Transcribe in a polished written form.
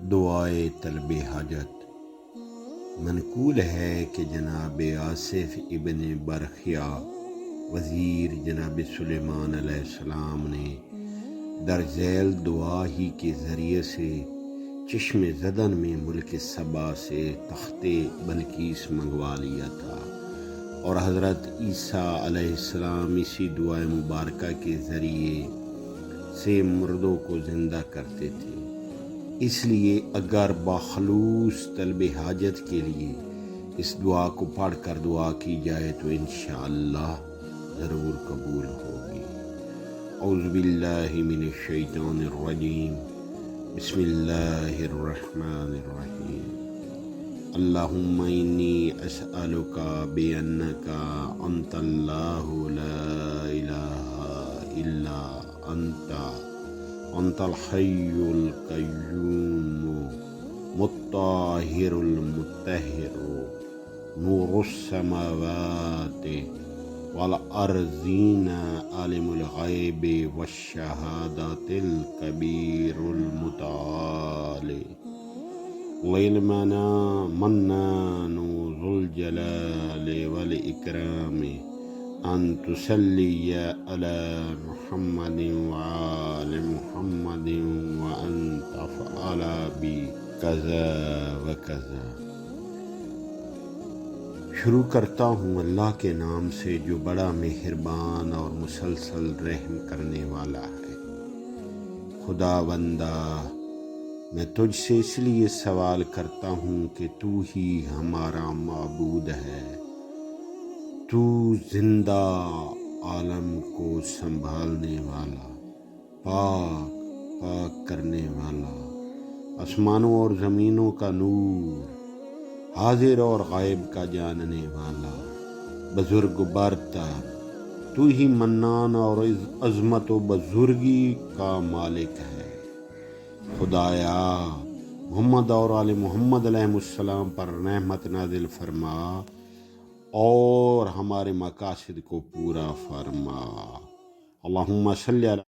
دعائے طلب حاجت۔ منقول ہے کہ جناب آصف ابن برخیا وزیر جناب سلیمان علیہ السلام نے درذیل دعا ہی کے ذریعے سے چشم زدن میں ملک سبا سے تخت بلقیس منگوا لیا تھا، اور حضرت عیسیٰ علیہ السلام اسی دعائے مبارکہ کے ذریعے سے مردوں کو زندہ کرتے تھے۔ اس لیے اگر بخلوص طلب حاجت کے لیے اس دعا کو پڑھ کر دعا کی جائے تو انشاءاللہ ضرور قبول ہوگی۔ اعوذ باللہ من الشیطان الرجیم، بسم اللہ الرحمن الرحیم۔ اللہم انی اسألک بانک انت اللہ لا الہ الا انت الحی القیوم مطہر المطہر نور السماوات والارضین عالم الغیب والشہادۃ الکبیر المتعال وعلمنا منان ذو الجلال والاکرام ان تصلی علی محمد وآل محمد وان تفعل بی کذا و کذا۔ شروع کرتا ہوں اللہ کے نام سے جو بڑا مہربان اور مسلسل رحم کرنے والا ہے۔ خدا بندہ، میں تجھ سے اس لیے سوال کرتا ہوں کہ تو ہی ہمارا معبود ہے، تو زندہ عالم کو سنبھالنے والا، پاک کرنے والا، آسمانوں اور زمینوں کا نور، حاضر اور غائب کا جاننے والا، بزرگ برتر، تو ہی منان اور عظمت و بزرگی کا مالک ہے۔ خدایا، محمد اور آل محمد علیہ السلام پر رحمت نازل فرما اور ہمارے مقاصد کو پورا فرما۔ اللہم صلی علی